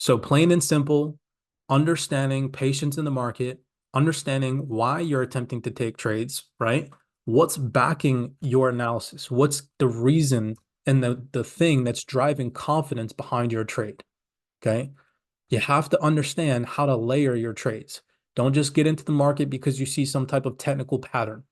So plain and simple, understanding patience in the market, understanding why you're attempting to take trades, right? What's backing your analysis? What's the reason and the thing that's driving confidence behind your trade? Okay. You have to understand how to layer your trades. Don't just get into the market because you see some type of technical pattern.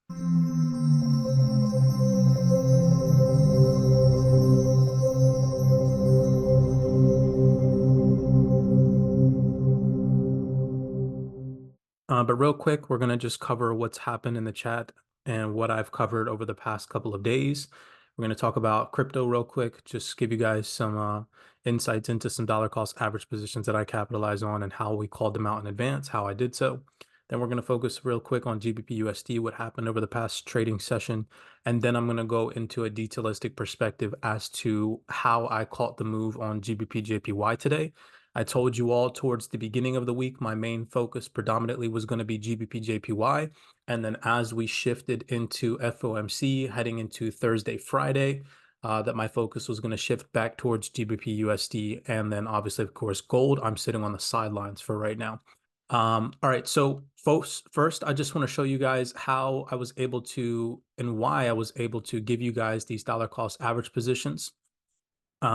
But real quick, we're going to just cover what's happened in the chat and what I've covered over the past couple of days. We're going to talk about crypto real quick, just give you guys some insights into some dollar cost average positions that I capitalize on and how we called them out in advance, how I did so. Then we're going to focus real quick on GBP USD, what happened over the past trading session. And then I'm going to go into a detailistic perspective as to how I caught the move on GBP JPY today. I told you all towards the beginning of the week, my main focus predominantly was going to be GBP JPY. And then as we shifted into FOMC, heading into Thursday, Friday, that my focus was going to shift back towards GBP USD. And then obviously, of course, gold. I'm sitting on the sidelines for right now. All right. So folks, first, I just want to show you guys how I was able to and why I was able to give you guys these dollar cost average positions.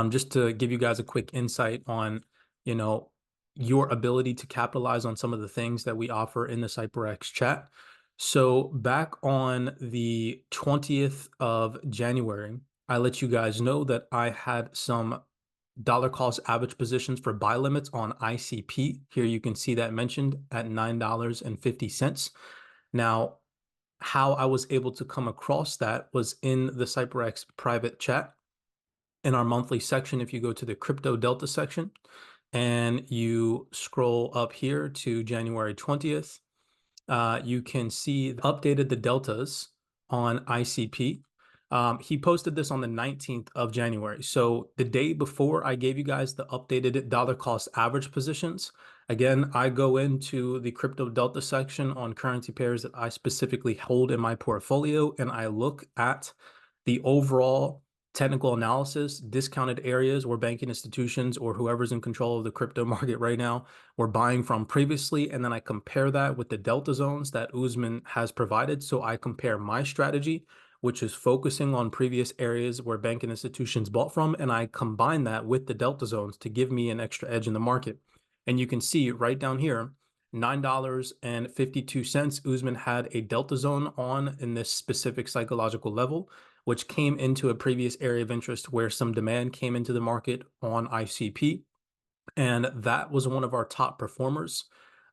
Just to give you guys a quick insight on, you know, your ability to capitalize on some of the things that we offer in the CYPRX chat. So back on the 20th of January, I let you guys know that I had some dollar cost average positions for buy limits on ICP. Here you can see that mentioned at $9.50. Now, how I was able to come across that was in the CYPRX private chat in our monthly section. If you go to the crypto delta section and you scroll up here to January 20th, you can see updated the deltas on ICP. He posted this on the 19th of January. So the day before I gave you guys the updated dollar cost average positions, again, I go into the crypto delta section on currency pairs that I specifically hold in my portfolio, and I look at the overall technical analysis, discounted areas where banking institutions or whoever's in control of the crypto market right now were buying from previously. And then I compare that with the delta zones that Usman has provided. So I compare my strategy, which is focusing on previous areas where banking institutions bought from, and I combine that with the delta zones to give me an extra edge in the market. And you can see right down here, $9.52, Usman had a delta zone on in this specific psychological level, which came into a previous area of interest where some demand came into the market on ICP. And that was one of our top performers.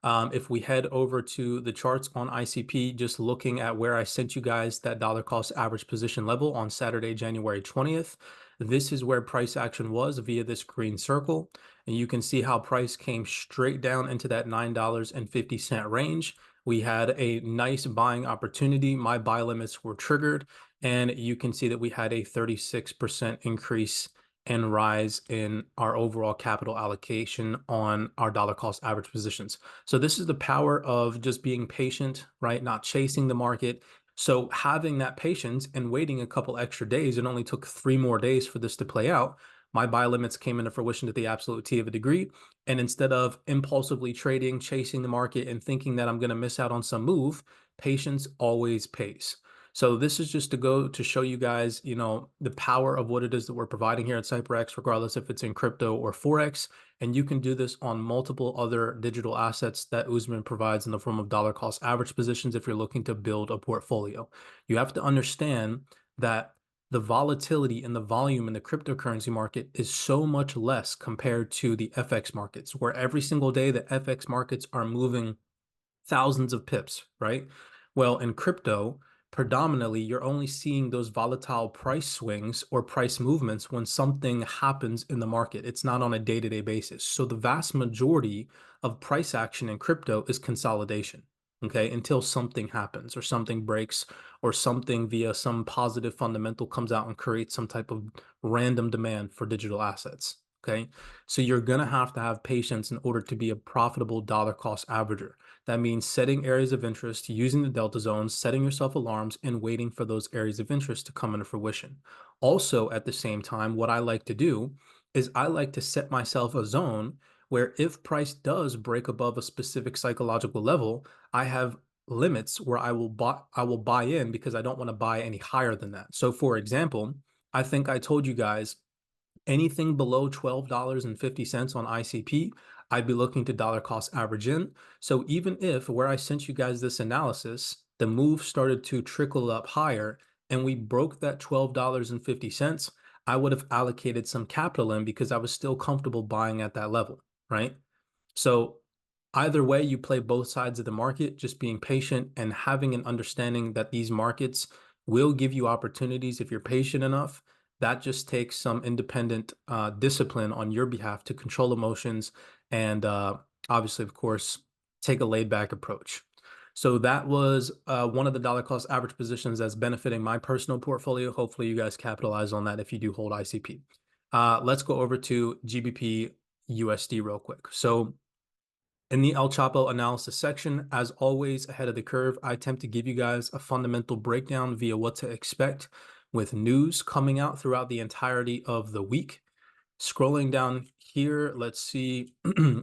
If we head over to the charts on ICP, just looking at where I sent you guys that dollar cost average position level on Saturday, January 20th, this is where price action was via this green circle. And you can see how price came straight down into that $9.50 range. We had a nice buying opportunity. My buy limits were triggered, and you can see that we had a 36% increase and rise in our overall capital allocation on our dollar cost average positions. So this is the power of just being patient, right? Not chasing the market. So having that patience and waiting a couple extra days, it only took 3 more days for this to play out. My buy limits came into fruition to the absolute T of a degree. And instead of impulsively trading, chasing the market, and thinking that I'm going to miss out on some move, patience always pays. So this is just to go to show you guys, the power of what it is that we're providing here at CYPRX, regardless if it's in crypto or forex. And you can do this on multiple other digital assets that Usman provides in the form of dollar cost average positions if you're looking to build a portfolio. You have to understand that the volatility and the volume in the cryptocurrency market is so much less compared to the FX markets, where every single day the FX markets are moving thousands of pips, right? Well, in crypto, predominantly, you're only seeing those volatile price swings or price movements when something happens in the market. It's not on a day-to-day basis. So the vast majority of price action in crypto is consolidation, okay, until something happens or something breaks or something via some positive fundamental comes out and creates some type of random demand for digital assets. Okay, so you're going to have patience in order to be a profitable dollar cost averager. That means setting areas of interest, using the delta zones, setting yourself alarms, and waiting for those areas of interest to come into fruition. Also, at the same time, what I like to do is I like to set myself a zone where if price does break above a specific psychological level, I have limits where I will buy in because I don't want to buy any higher than that. So for example, I think I told you guys anything below $12.50 on ICP, I'd be looking to dollar cost average in. So even if where I sent you guys this analysis, the move started to trickle up higher and we broke that $12.50, I would have allocated some capital in because I was still comfortable buying at that level, right? So either way, you play both sides of the market, just being patient and having an understanding that these markets will give you opportunities if you're patient enough. That just takes some independent discipline on your behalf to control emotions and obviously, of course, take a laid back approach. So that was one of the dollar cost average positions that's benefiting my personal portfolio. Hopefully, you guys capitalize on that if you do hold ICP. Let's go over to GBP USD real quick. So in the El Chapo analysis section, as always, ahead of the curve, I attempt to give you guys a fundamental breakdown via what to expect with news coming out throughout the entirety of the week. Scrolling down here, let's see.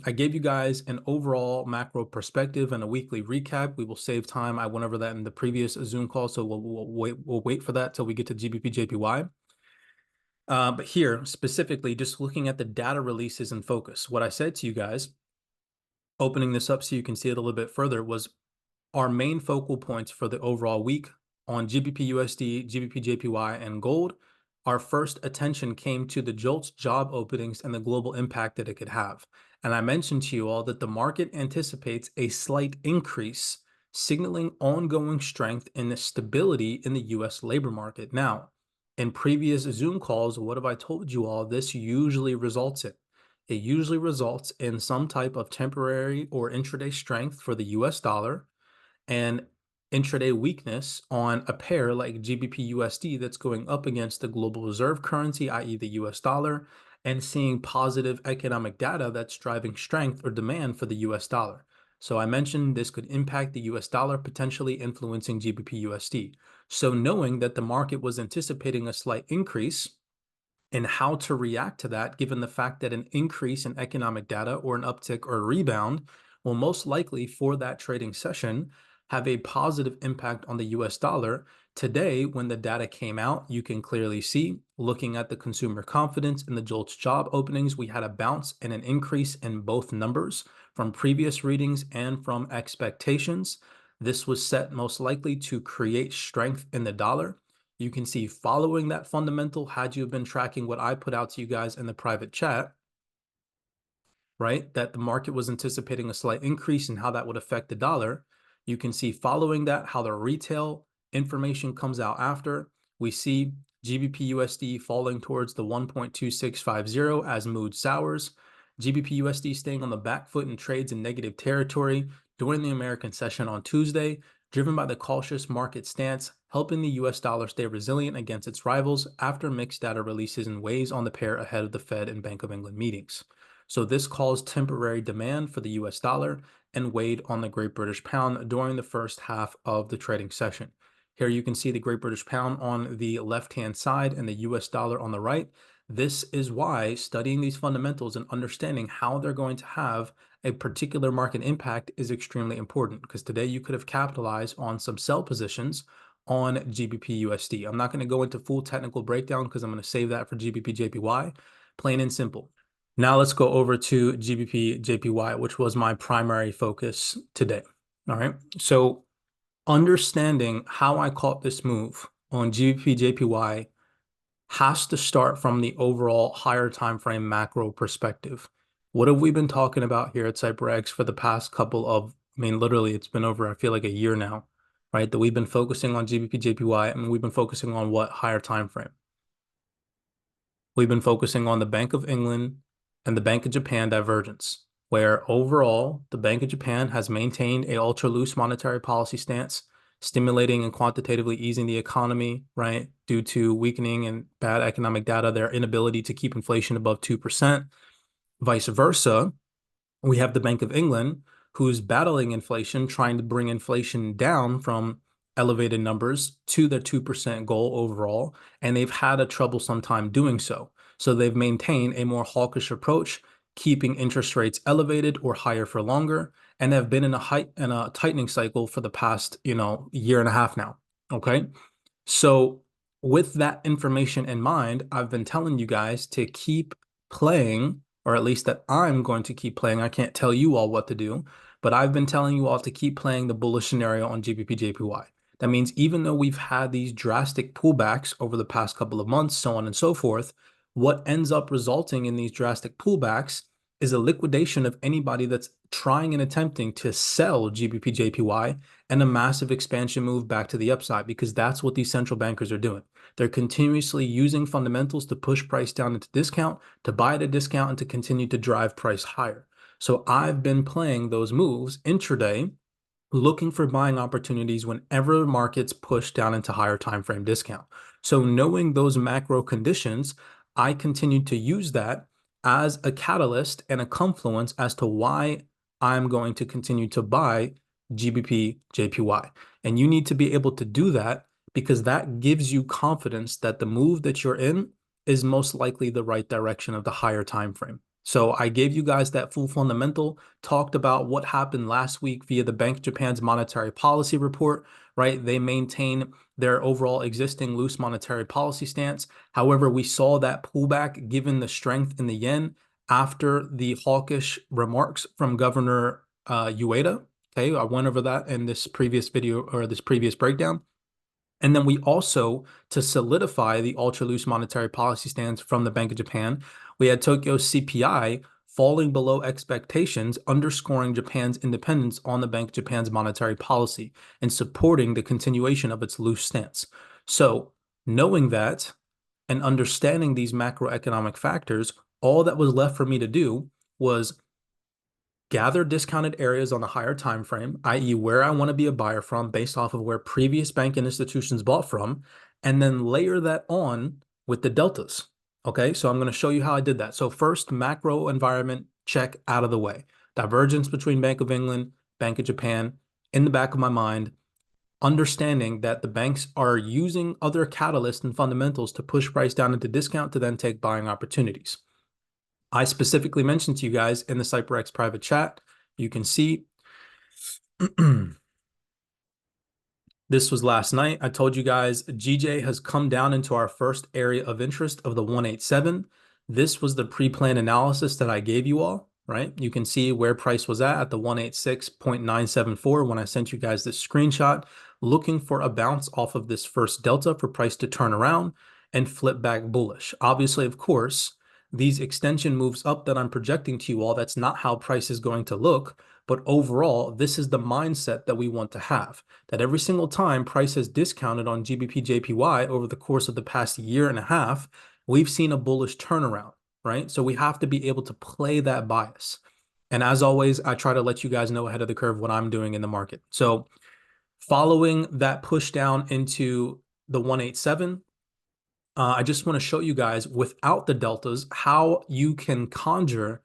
I gave you guys an overall macro perspective and a weekly recap. We will save time. I went over that in the previous Zoom call, so we'll wait for that till we get to GBP JPY. But here, specifically, just looking at the data releases in focus, what I said to you guys, opening this up so you can see it a little bit further, was our main focal points for the overall week on GBP USD, GBP JPY, and gold. Our first attention came to the JOLTS job openings and the global impact that it could have. And I mentioned to you all that the market anticipates a slight increase, signaling ongoing strength and stability in the US labor market. Now, in previous Zoom calls, what have I told you all? This usually results in. It usually results in some type of temporary or intraday strength for the US dollar and intraday weakness on a pair like GBP USD that's going up against the global reserve currency, i.e. the US dollar, and seeing positive economic data that's driving strength or demand for the US dollar. So I mentioned this could impact the US dollar, potentially influencing GBP USD. So knowing that the market was anticipating a slight increase, and how to react to that, given the fact that an increase in economic data or an uptick or a rebound will most likely for that trading session have a positive impact on the US dollar. Today, when the data came out, you can clearly see, looking at the consumer confidence in the JOLTS job openings, we had a bounce and an increase in both numbers from previous readings and from expectations. This was set most likely to create strength in the dollar. You can see following that fundamental, had you been tracking what I put out to you guys in the private chat, right, that the market was anticipating a slight increase and how that would affect the dollar. You can see following that how the retail information comes out after. We see GBP USD falling towards the 1.2650 as mood sours. GBP USD staying on the back foot and trades in negative territory during the American session on Tuesday, driven by the cautious market stance, helping the US dollar stay resilient against its rivals after mixed data releases and weighs on the pair ahead of the Fed and Bank of England meetings. So this caused temporary demand for the US dollar and weighed on the Great British Pound during the first half of the trading session. Here you can see the Great British Pound on the left-hand side and the US dollar on the right. This is why studying these fundamentals and understanding how they're going to have a particular market impact is extremely important, because today you could have capitalized on some sell positions on GBP USD. I'm not going to go into full technical breakdown because I'm going to save that for GBP JPY, plain and simple. Now let's go over to GBP JPY, which was my primary focus today. All right. So understanding how I caught this move on GBP JPY has to start from the overall higher time frame macro perspective. What have we been talking about here at CYPRX for the past couple of, literally it's been over, I feel like a year now, right? That we've been focusing on GBP JPY and we've been focusing on what higher time frame? We've been focusing on the Bank of England and the Bank of Japan divergence, where overall the Bank of Japan has maintained a ultra loose monetary policy stance, stimulating and quantitatively easing the economy, right? Due to weakening and bad economic data, their inability to keep inflation above 2%. Vice versa, we have the Bank of England, who's battling inflation, trying to bring inflation down from elevated numbers to the 2% goal overall, and they've had a troublesome time doing so. So they've maintained a more hawkish approach, keeping interest rates elevated or higher for longer, and have been in a tightening cycle for the past, year and a half now. Okay. So with that information in mind, I've been telling you guys to keep playing, or at least that I'm going to keep playing. I can't tell you all what to do, but I've been telling you all to keep playing the bullish scenario on GBP JPY. That means even though we've had these drastic pullbacks over the past couple of months, so on and so forth, what ends up resulting in these drastic pullbacks is a liquidation of anybody that's trying and attempting to sell GBP JPY and a massive expansion move back to the upside, because that's what these central bankers are doing. They're continuously using fundamentals to push price down into discount, to buy at a discount, and to continue to drive price higher. So I've been playing those moves intraday, looking for buying opportunities whenever markets push down into higher time frame discount. So knowing those macro conditions, I continued to use that as a catalyst and a confluence as to why I'm going to continue to buy GBP JPY. And you need to be able to do that because that gives you confidence that the move that you're in is most likely the right direction of the higher time frame. So I gave you guys that full fundamental, talked about what happened last week via the Bank of Japan's monetary policy report, right? They maintain their overall existing loose monetary policy stance. However, we saw that pullback given the strength in the yen after the hawkish remarks from Governor Ueda. Okay, I went over that in this previous video or this previous breakdown. And then we also, to solidify the ultra loose monetary policy stance from the Bank of Japan, we had Tokyo's CPI falling below expectations, underscoring Japan's independence on the Bank of Japan's monetary policy and supporting the continuation of its loose stance. So, knowing that and understanding these macroeconomic factors, all that was left for me to do was gather discounted areas on the higher time frame, i.e. where I want to be a buyer from based off of where previous bank and institutions bought from, and then layer that on with the deltas. Okay, so I'm going to show you how I did that. So first, macro environment check out of the way. Divergence between Bank of England, Bank of Japan, in the back of my mind, understanding that the banks are using other catalysts and fundamentals to push price down into discount to then take buying opportunities. I specifically mentioned to you guys in the CYPRX private chat, you can see this was last night. I told you guys GJ has come down into our first area of interest of the 187. This was the pre-planned analysis that I gave you all, right? You can see where price was at the 186.974 when I sent you guys this screenshot, looking for a bounce off of this first delta for price to turn around and flip back bullish. Obviously, of course, these extension moves up that I'm projecting to you all, that's not how price is going to look. But overall, this is the mindset that we want to have, that every single time price has discounted on GBP JPY over the course of the past year and a half, we've seen a bullish turnaround, right? So we have to be able to play that bias. And as always, I try to let you guys know ahead of the curve what I'm doing in the market. So following that push down into the 187, I just want to show you guys without the deltas how you can conjure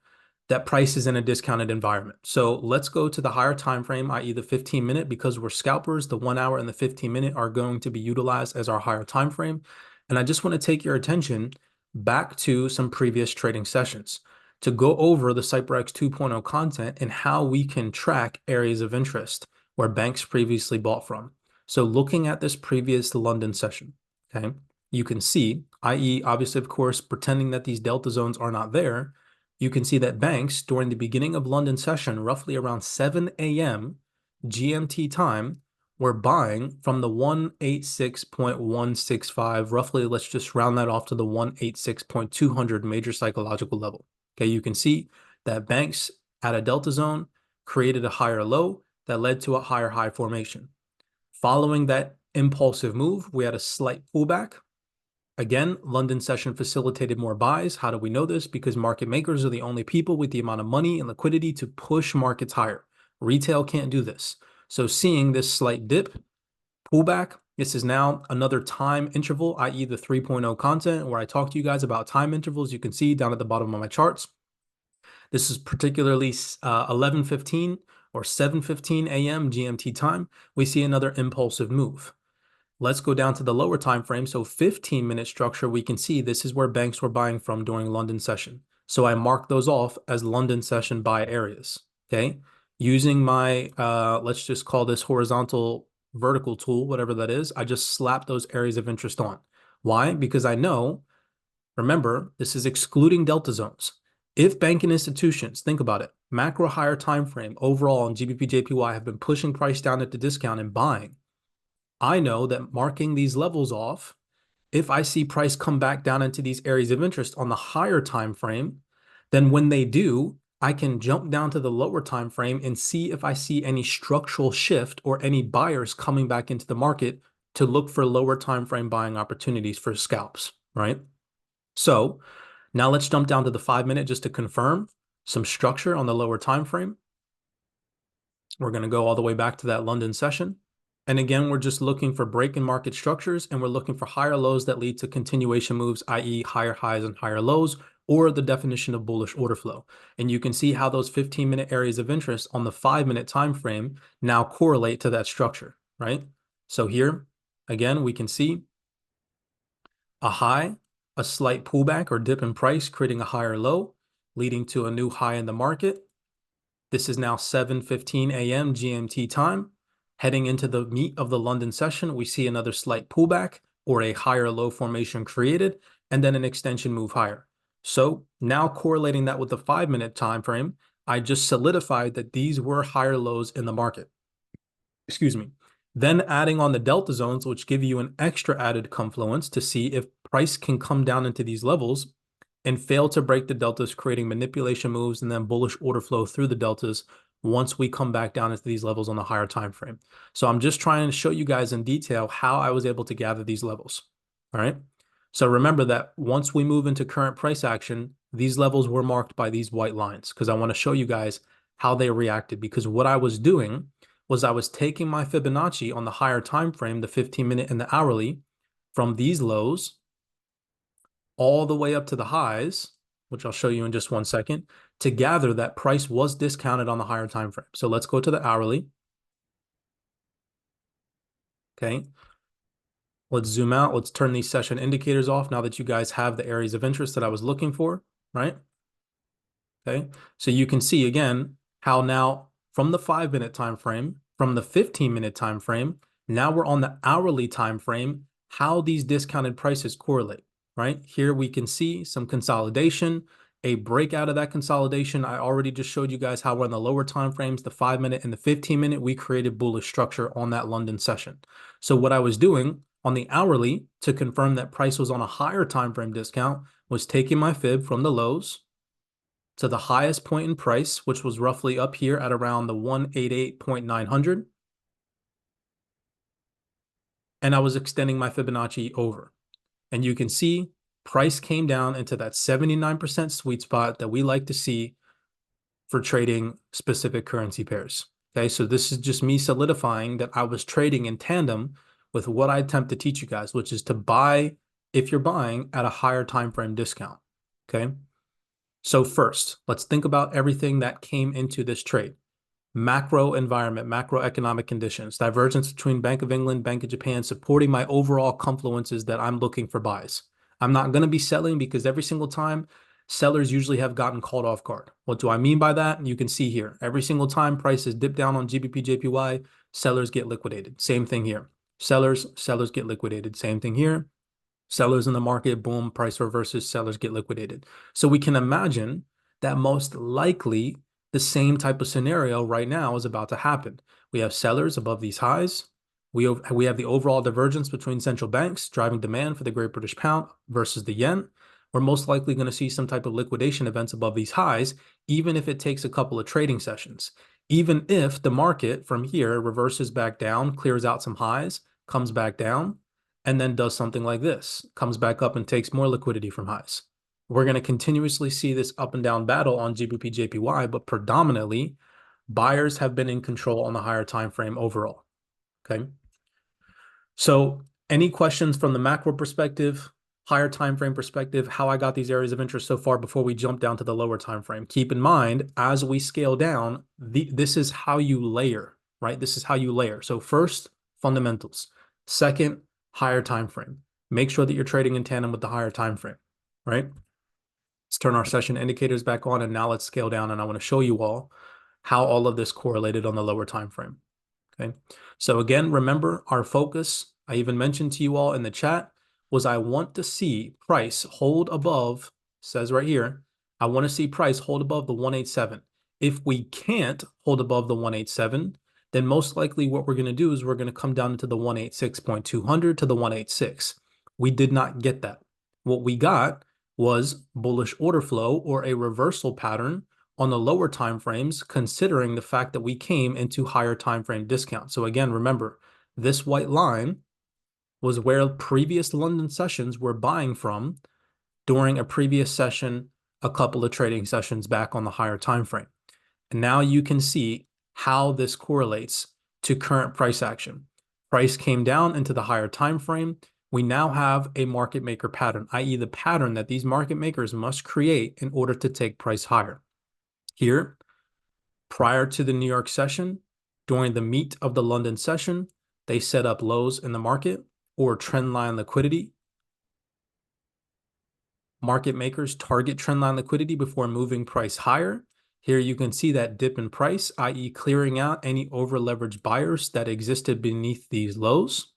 that price is in a discounted environment. So let's go to the higher time frame, i.e. the 15-minute, because we're scalpers. The 1 hour and the 15-minute are going to be utilized as our higher time frame. And I just want to take your attention back to some previous trading sessions to go over the CYPRX 2.0 content and how we can track areas of interest where banks previously bought from. So looking at this previous London session, okay, you can see, i.e. obviously, of course, pretending that these delta zones are not there, you can see that banks during the beginning of London session, roughly around 7 a.m. GMT time, were buying from the 186.165, roughly, let's just round that off to the 186.200 major psychological level. Okay, you can see that banks at a delta zone created a higher low that led to a higher high formation. Following that impulsive move, we had a slight pullback. Again, London session facilitated more buys. How do we know this? Because market makers are the only people with the amount of money and liquidity to push markets higher. Retail can't do this. So seeing this slight dip, pullback, this is now another time interval, i.e. the 3.0 content where I talk to you guys about time intervals. You can see down at the bottom of my charts. This is particularly 11:15 or 7:15 a.m. GMT time. We see another impulsive move. Let's go down to the lower time frame. So 15-minute structure, we can see this is where banks were buying from during London session. So I marked those off as London session buy areas. Okay. Using my, let's just call this horizontal vertical tool, whatever that is, I just slap those areas of interest on. Why? Because I know, remember, this is excluding delta zones. If banking institutions, think about it, macro higher time frame overall in GBP JPY have been pushing price down at the discount and buying, I know that marking these levels off, if I see price come back down into these areas of interest on the higher time frame, then when they do, I can jump down to the lower time frame and see if I see any structural shift or any buyers coming back into the market to look for lower time frame buying opportunities for scalps, right? So now let's jump down to the 5-minute just to confirm some structure on the lower time frame. We're going to go all the way back to that London session. And again, we're just looking for break in market structures, and we're looking for higher lows that lead to continuation moves, i.e. higher highs and higher lows, or the definition of bullish order flow. And you can see how those 15-minute areas of interest on the 5-minute time frame now correlate to that structure, right? So here, again, we can see a high, a slight pullback or dip in price, creating a higher low, leading to a new high in the market. This is now 7:15 a.m. GMT time. Heading into the meat of the London session, we see another slight pullback or a higher low formation created, and then an extension move higher. So now correlating that with the 5-minute time frame, I just solidified that these were higher lows in the market. Excuse me. Then adding on the delta zones, which give you an extra added confluence to see if price can come down into these levels and fail to break the deltas, creating manipulation moves and then bullish order flow through the deltas once we come back down into these levels on the higher time frame. So I'm just trying to show you guys in detail how I was able to gather these levels. All right. So remember that once we move into current price action, these levels were marked by these white lines because I want to show you guys how they reacted, because what I was doing was I was taking my Fibonacci on the higher time frame, the 15-minute and the hourly, from these lows all the way up to the highs, which I'll show you in just 1 second, to gather that price was discounted on the higher time frame. So let's go to the hourly. Okay. Let's zoom out. Let's turn these session indicators off now that you guys have the areas of interest that I was looking for, right? Okay. So you can see again how now from the 5-minute time frame, from the 15-minute time frame, now we're on the hourly time frame, how these discounted prices correlate, right? Here we can see some consolidation, a breakout of that consolidation. I already just showed you guys how we're in the lower time frames, the 5-minute and the 15-minute, we created bullish structure on that London session. So what I was doing on the hourly to confirm that price was on a higher time frame discount was taking my fib from the lows to the highest point in price, which was roughly up here at around the 188.900. And I was extending my Fibonacci over. And you can see price came down into that 79% sweet spot that we like to see for trading specific currency pairs. Okay, so this is just me solidifying that I was trading in tandem with what I attempt to teach you guys, which is to buy if you're buying at a higher time frame discount. Okay. So first, let's think about everything that came into this trade. Macro environment, macroeconomic conditions, divergence between Bank of England, Bank of Japan, supporting my overall confluences that I'm looking for buys. I'm not going to be selling because every single time sellers usually have gotten caught off guard. What do I mean by that? You can see here, every single time prices dip down on GBP JPY, sellers get liquidated. Same thing here. Sellers get liquidated. Same thing here. Sellers in the market, boom, price reverses, sellers get liquidated. So we can imagine that most likely the same type of scenario right now is about to happen. We have sellers above these highs. We have the overall divergence between central banks driving demand for the Great British Pound versus the yen. We're most likely going to see some type of liquidation events above these highs, even if it takes a couple of trading sessions. Even if the market from here reverses back down, clears out some highs, comes back down, and then does something like this, comes back up and takes more liquidity from highs. We're going to continuously see this up and down battle on GBP JPY, but predominantly buyers have been in control on the higher time frame overall. Okay. So any questions from the macro perspective, higher time frame perspective, how I got these areas of interest so far before we jump down to the lower time frame? Keep in mind, as we scale down, this is how you layer, right? This is how you layer. So first, fundamentals. Second, higher time frame. Make sure that you're trading in tandem with the higher time frame, right? Let's turn our session indicators back on, and now let's scale down, and I want to show you all how all of this correlated on the lower time frame. Okay. So again, remember our focus, I even mentioned to you all in the chat, was I want to see price hold above, says right here, I want to see price hold above the 187. If we can't hold above the 187, then most likely what we're going to do is we're going to come down into the 186.200 to the 186. We did not get that. What we got was bullish order flow or a reversal pattern on the lower time frames, considering the fact that we came into higher time frame discount. So again, remember, this white line was where previous London sessions were buying from during a previous session, a couple of trading sessions back on the higher time frame. And now you can see how this correlates to current price action. Price came down into the higher time frame. We now have a market maker pattern, i.e. the pattern that these market makers must create in order to take price higher. Here, prior to the New York session, during the meat of the London session, they set up lows in the market or trendline liquidity. Market makers target trendline liquidity before moving price higher. Here you can see that dip in price, i.e. clearing out any over-leveraged buyers that existed beneath these lows.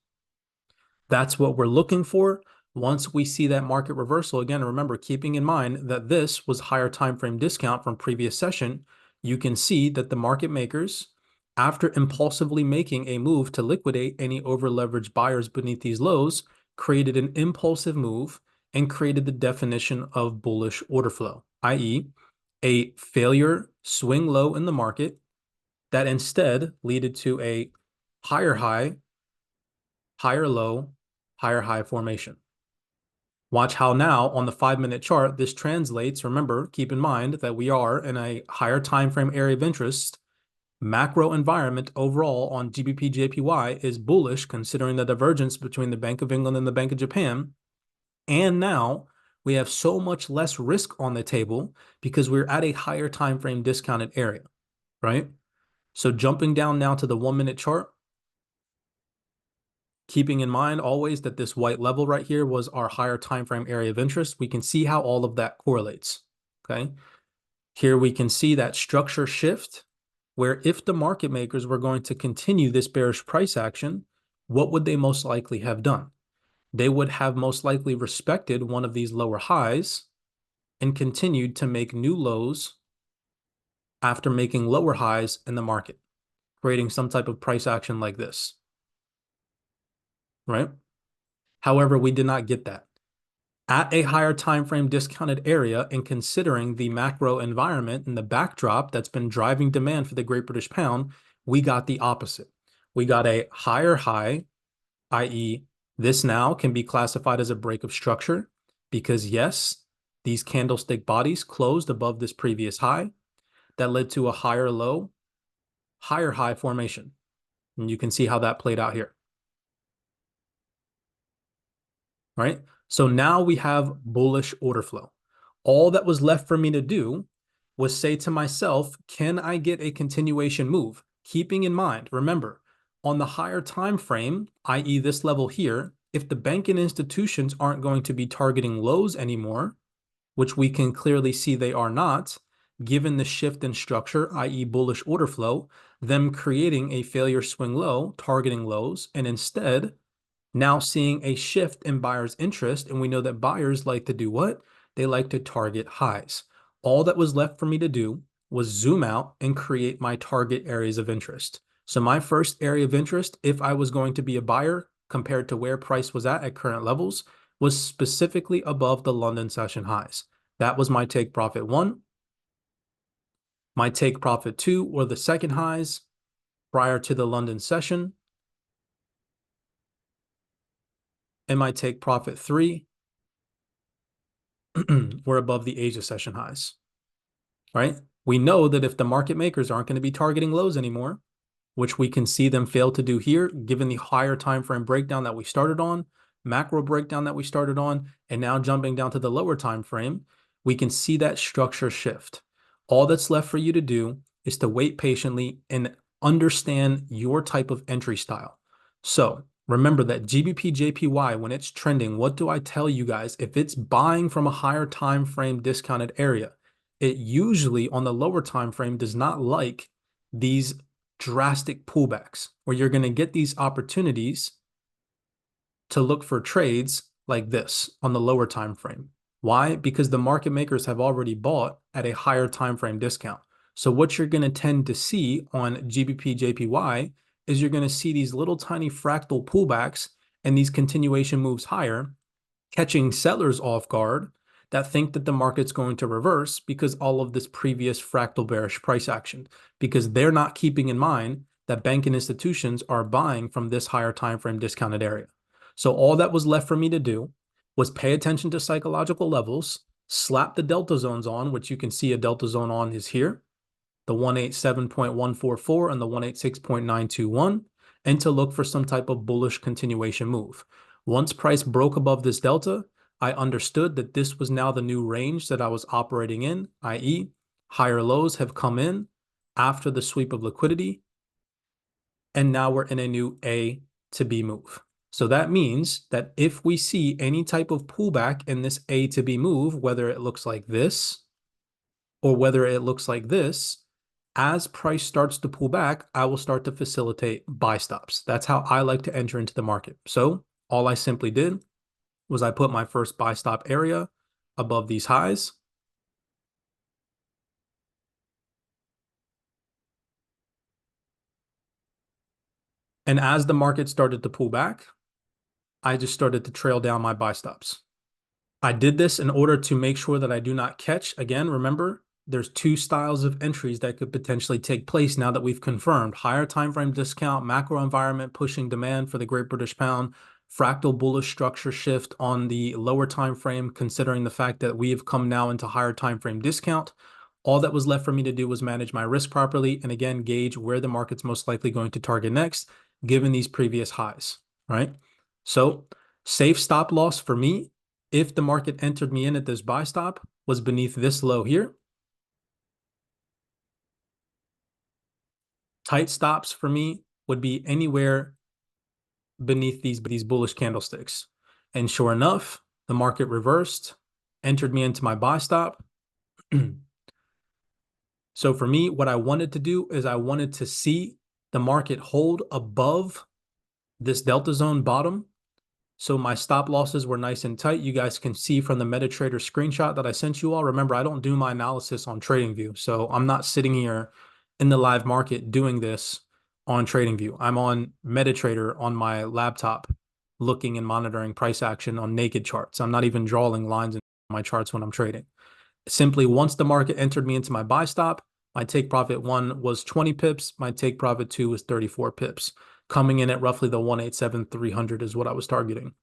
That's what we're looking for. Once we see that market reversal, again, remember, keeping in mind that this was higher time frame discount from previous session, you can see that the market makers, after impulsively making a move to liquidate any over-leveraged buyers beneath these lows, created an impulsive move and created the definition of bullish order flow, i.e. a failure swing low in the market that instead led to a higher high, higher low, higher high formation. Watch how now on the 5-minute chart, this translates. Remember, keep in mind that we are in a higher time frame area of interest. Macro environment overall on GBP JPY is bullish considering the divergence between the Bank of England and the Bank of Japan. And now we have so much less risk on the table because we're at a higher time frame discounted area, right? So jumping down now to the 1-minute chart, keeping in mind always that this white level right here was our higher time frame area of interest, we can see how all of that correlates, okay? Here we can see that structure shift where if the market makers were going to continue this bearish price action, what would they most likely have done? They would have most likely respected one of these lower highs and continued to make new lows after making lower highs in the market, creating some type of price action like this, right? However, we did not get that. At a higher time frame discounted area and considering the macro environment and the backdrop that's been driving demand for the Great British Pound, we got the opposite. We got a higher high, i.e. this now can be classified as a break of structure because yes, these candlestick bodies closed above this previous high that led to a higher low, higher high formation. And you can see how that played out here, right? So now we have bullish order flow. All that was left for me to do was say to myself, can I get a continuation move? Keeping in mind, remember, on the higher time frame, i.e. this level here, if the banking institutions aren't going to be targeting lows anymore, which we can clearly see they are not, given the shift in structure, i.e. bullish order flow, them creating a failure swing low, targeting lows, and instead now seeing a shift in buyers' interest. And we know that buyers like to do what? They like to target highs. All that was left for me to do was zoom out and create my target areas of interest. So my first area of interest, if I was going to be a buyer compared to where price was at current levels, was specifically above the London session highs. That was my take profit 1. My take profit 2 were the second highs prior to the London session. And my take profit 3 were above the Asia session highs, right? We know that if the market makers aren't going to be targeting lows anymore, which we can see them fail to do here, given the higher time frame breakdown that we started on, macro breakdown that we started on, and now jumping down to the lower time frame, we can see that structure shift. All that's left for you to do is to wait patiently and understand your type of entry style. So Remember that GBP JPY, when it's trending, what do I tell you guys? If it's buying from a higher time frame discounted area, it usually on the lower time frame does not like these drastic pullbacks where you're going to get these opportunities to look for trades like this on the lower time frame. Why? Because the market makers have already bought at a higher time frame discount. So what you're going to tend to see on GBP JPY is you're going to see these little tiny fractal pullbacks and these continuation moves higher, catching sellers off guard that think that the market's going to reverse because all of this previous fractal bearish price action, because they're not keeping in mind that banking institutions are buying from this higher time frame discounted area. So all that was left for me to do was pay attention to psychological levels, slap the delta zones on, which you can see a delta zone on is here, the 187.144 and the 186.921, and to look for some type of bullish continuation move. Once price broke above this delta, I understood that this was now the new range that I was operating in, i.e., higher lows have come in after the sweep of liquidity, and now we're in a new A to B move. So that means that if we see any type of pullback in this A to B move, whether it looks like this or whether it looks like this, as price starts to pull back, I will start to facilitate buy stops. That's how I like to enter into the market. So all I simply did was I put my first buy stop area above these highs. And as the market started to pull back, I just started to trail down my buy stops. I did this in order to make sure that I do not catch. Again, remember, there's two styles of entries that could potentially take place now that we've confirmed higher time frame discount, macro environment pushing demand for the Great British Pound, fractal bullish structure shift on the lower time frame, considering the fact that we have come now into higher time frame discount. All that was left for me to do was manage my risk properly and again gauge where the market's most likely going to target next, given these previous highs, right? So safe stop loss for me, if the market entered me in at this buy stop, was beneath this low here. Tight stops for me would be anywhere beneath these bullish candlesticks. And sure enough, the market reversed, entered me into my buy stop. So for me, what I wanted to do is I wanted to see the market hold above this delta zone bottom. So my stop losses were nice and tight. You guys can see from the MetaTrader screenshot that I sent you all. Remember, I don't do my analysis on TradingView. So I'm not sitting here in the live market doing this on TradingView. I'm on MetaTrader on my laptop looking and monitoring price action on naked charts. I'm not even drawing lines in my charts when I'm trading. Simply, once the market entered me into my buy stop, my take profit 1 was 20 pips. My take profit 2 was 34 pips. Coming in at roughly the 187,300 is what I was targeting,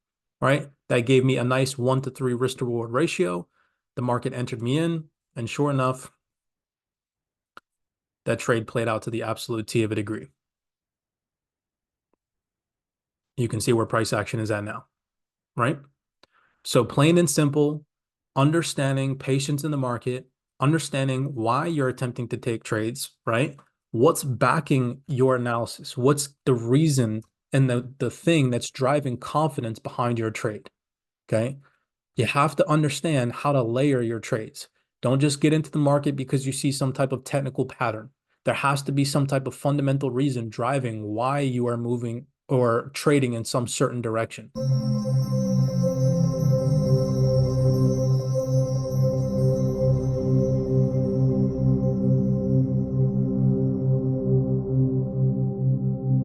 right? That gave me a nice 1 to 3 risk to reward ratio. The market entered me in, and sure enough, that trade played out to the absolute T of a degree. You can see where price action is at now, right? So plain and simple, understanding patience in the market, understanding why you're attempting to take trades, right? What's backing your analysis? What's the reason and the thing that's driving confidence behind your trade, okay? You have to understand how to layer your trades. Don't just get into the market because you see some type of technical pattern. There has to be some type of fundamental reason driving why you are moving or trading in some certain direction.